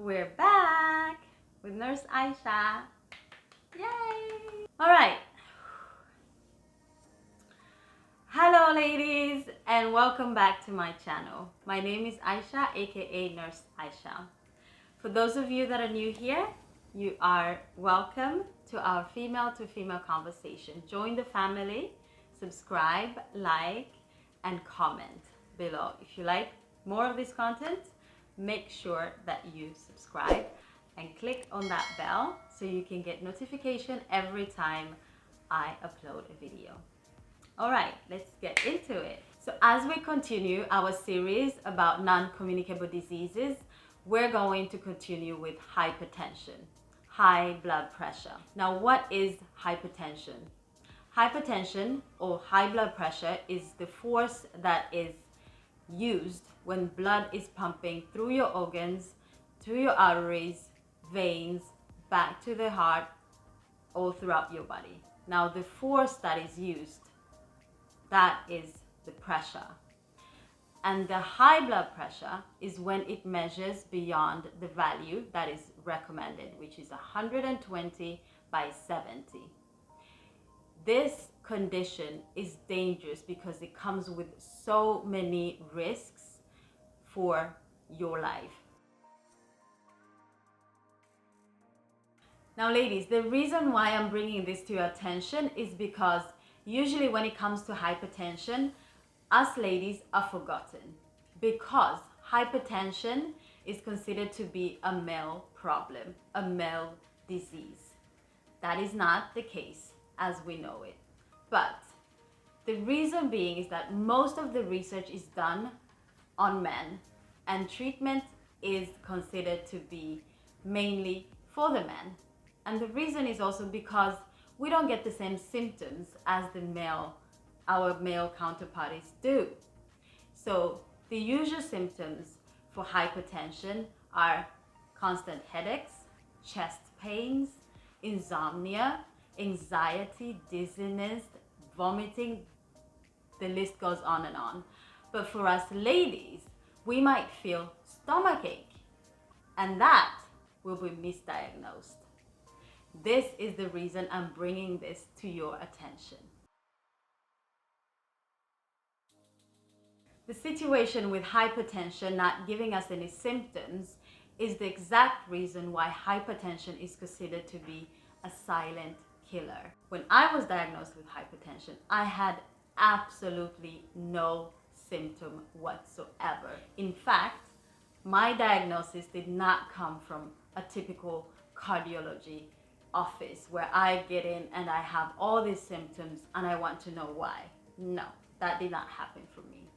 We're back with Nurse Aisha. Yay! All right. Hello ladies and welcome back to my channel. My name is Aisha, aka Nurse Aisha. For those of you that are new here, you are welcome to our female to female conversation. Join the family, subscribe, like, and comment below. If you like more of this content, make sure that you subscribe and click on that bell so you can get notification every time I upload a video. All right, let's get into it. So as we continue our series about non-communicable diseases, we're going to continue with hypertension, high blood pressure. Now, what is hypertension? Hypertension or high blood pressure is the force that is used when blood is pumping through your organs, through your arteries, veins, back to the heart, all throughout your body. Now, the force that is used, that is the pressure. And the high blood pressure is when it measures beyond the value that is recommended, which is 120 by 70. This condition is dangerous because it comes with so many risks for your life. Now ladies, the reason why I'm bringing this to your attention is because usually when it comes to hypertension, us ladies are forgotten because hypertension is considered to be a male problem, a male disease. That is not the case as we know it. But the reason being is that most of the research is done on men and treatment is considered to be mainly for the men. And the reason is also because we don't get the same symptoms as our male counterparts do. So the usual symptoms for hypertension are constant headaches, chest pains, insomnia, anxiety, dizziness, vomiting, the list goes on and on. But for us ladies, we might feel stomachache, and that will be misdiagnosed. This is the reason I'm bringing this to your attention. The situation with hypertension not giving us any symptoms is the exact reason why hypertension is considered to be a silent killer. When I was diagnosed with hypertension, I had absolutely no symptom whatsoever. In fact, my diagnosis did not come from a typical cardiology office where I get in and I have all these symptoms and I want to know why. No, that did not happen for me.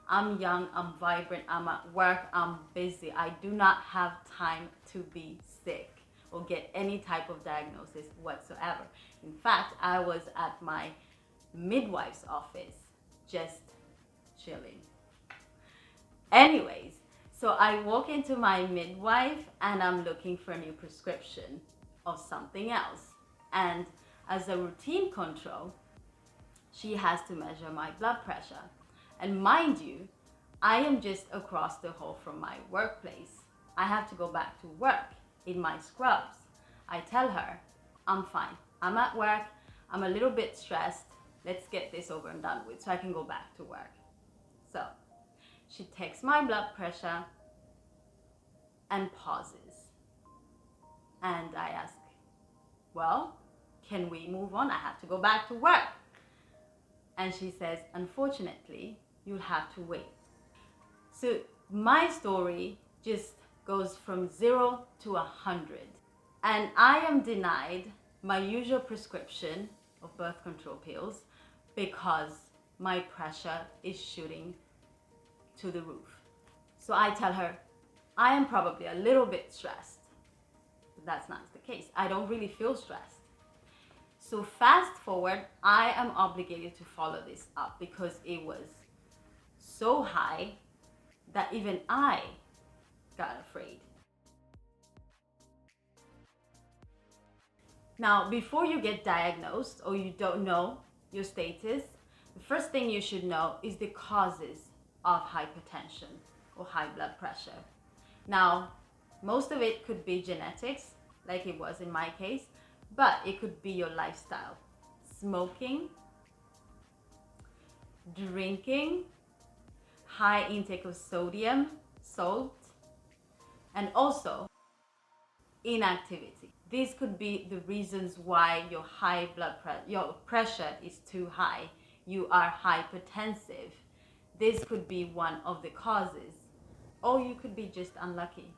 I'm young, I'm vibrant, I'm at work, I'm busy. I do not have time to be sick or get any type of diagnosis whatsoever. In fact, I was at my midwife's office just chilling. Anyways, so I walk into my midwife and I'm looking for a new prescription of something else. And as a routine control, she has to measure my blood pressure. And mind you, I am just across the hall from my workplace. I have to go back to work in my scrubs. I tell her, I'm fine. I'm at work. I'm a little bit stressed. Let's get this over and done with so I can go back to work. So she takes my blood pressure and pauses. And I ask, well, can we move on? I have to go back to work. And she says, unfortunately, you'll have to wait. So my story just goes from 0 to 100. And I am denied my usual prescription of birth control pills because my pressure is shooting to the roof. So I tell her, I am probably a little bit stressed. But that's not the case. I don't really feel stressed. So fast forward, I am obligated to follow this up because it was so high that even I got afraid. Now, before you get diagnosed or you don't know your status, the first thing you should know is the causes of hypertension or high blood pressure. Now, Most of it could be genetics, like it was in my case, but it could be your lifestyle. Smoking, drinking, high intake of sodium, salt, and also inactivity. These could be the reasons why your pressure is too high. You are hypertensive. This could be one of the causes. Or you could be just unlucky.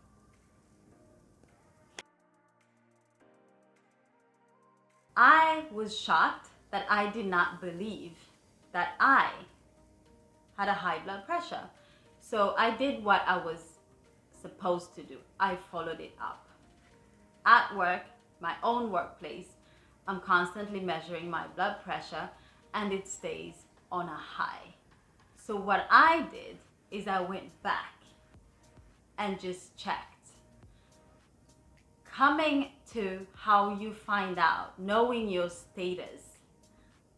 I was shocked that I did not believe that I had a high blood pressure. So I did what I was supposed to do. I followed it up. At work, my own workplace, I'm constantly measuring my blood pressure and it stays on a high. So what I did is I went back and just checked. Coming to how you find out, knowing your status,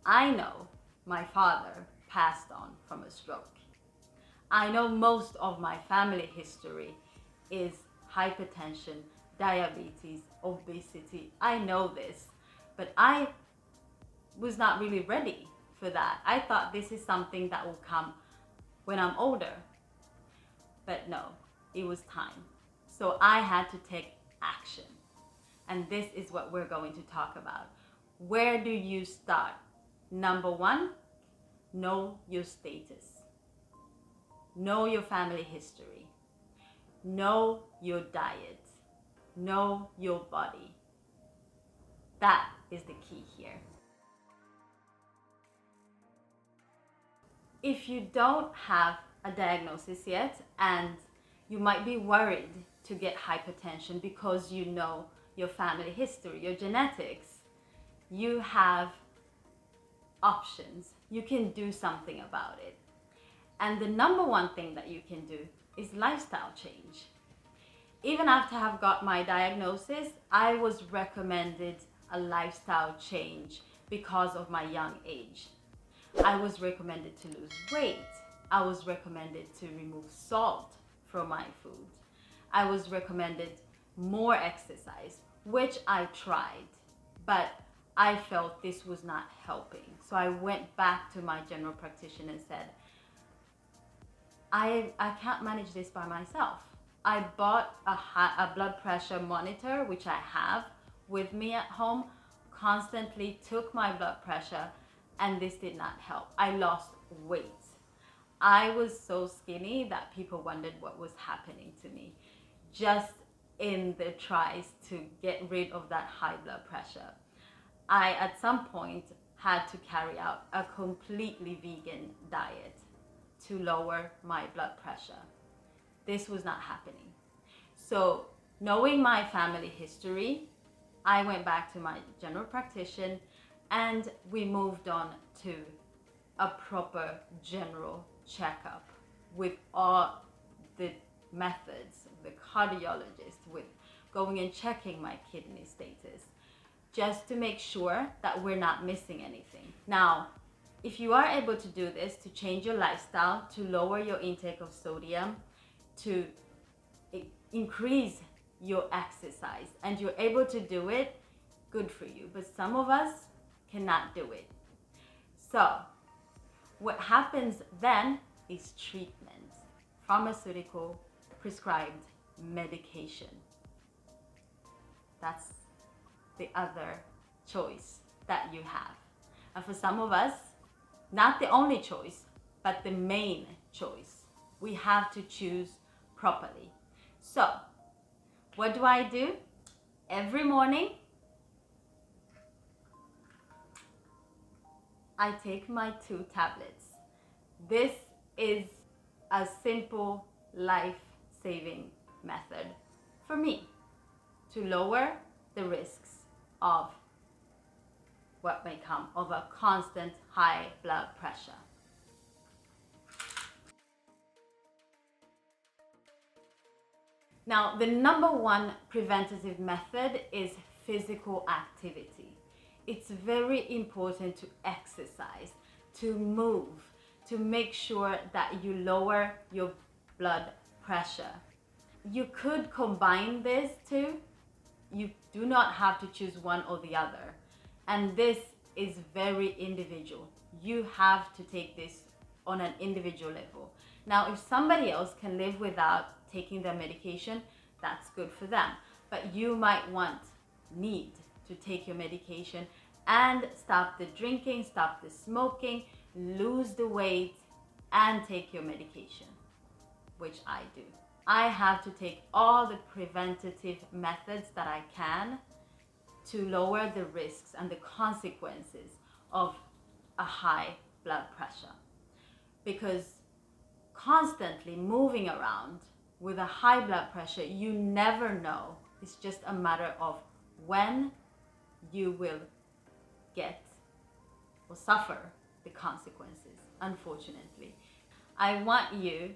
I know my father passed on from a stroke. I know most of my family history is hypertension, diabetes, obesity. I know this, but I was not really ready for that. I thought this is something that will come when I'm older. But no, it was time. So I had to take action. And this is what we're going to talk about. Where do you start? Number one, know your status. Know your family history. Know your diet. Know your body. That is the key here. If you don't have a diagnosis yet and you might be worried to get hypertension because you know your family history, your genetics, you have options. You can do something about it. And the number one thing that you can do is lifestyle change. Even after I have got my diagnosis, I was recommended a lifestyle change because of my young age. I was recommended to lose weight. I was recommended to remove salt from my food. I was recommended more exercise, which I tried, but I felt this was not helping. So I went back to my general practitioner and said, I can't manage this by myself. I bought a blood pressure monitor, which I have with me at home, constantly took my blood pressure, and this did not help. I lost weight. I was so skinny that people wondered what was happening to me, just in the tries to get rid of that high blood pressure. I, at some point, had to carry out a completely vegan diet to lower my blood pressure. This was not happening. So, knowing my family history, I went back to my general practitioner and we moved on to a proper general checkup with all the methods, the cardiologist, with going and checking my kidney status, just to make sure that we're not missing anything. Now, if you are able to do this, to change your lifestyle, to lower your intake of sodium, to increase your exercise, and you're able to do it, good for you. But some of us cannot do it. So, what happens then is treatment, pharmaceutical, prescribed medication. That's the other choice that you have. And for some of us, not the only choice, but the main choice. We have to choose properly. So, what do? Every morning, I take my 2 tablets. This is a simple life-saving method for me to lower the risks of what may come of a constant high blood pressure. Now, the number one preventative method is physical activity. It's very important to exercise, to move, to make sure that you lower your blood pressure. you could combine this two. You do not have to choose one or the other. And this is very individual. You have to take this on an individual level. Now, if somebody else can live without taking their medication, that's good for them. But you might need to take your medication and stop the drinking, stop the smoking, lose the weight, and take your medication, which I do. I have to take all the preventative methods that I can to lower the risks and the consequences of a high blood pressure. Because constantly moving around with a high blood pressure, you never know. It's just a matter of when you will get or suffer the consequences, unfortunately. I want you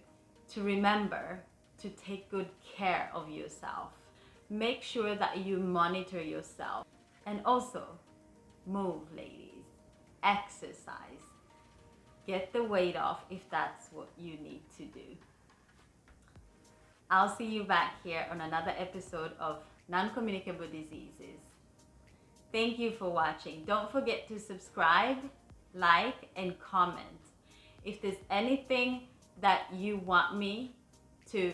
to remember to take good care of yourself. Make sure that you monitor yourself. And also, move, ladies. Exercise. Get the weight off if that's what you need to do. I'll see you back here on another episode of Non-Communicable Diseases. Thank you for watching. Don't forget to subscribe, like, and comment. If there's anything that you want me to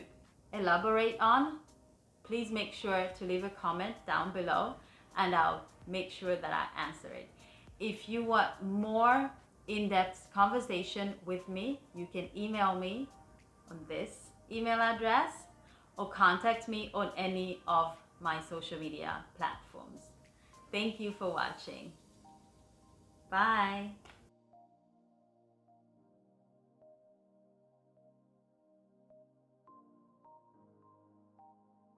elaborate on, please make sure to leave a comment down below and I'll make sure that I answer it. If you want more in-depth conversation with me, you can email me on this email address or contact me on any of my social media platforms. Thank you for watching. Bye.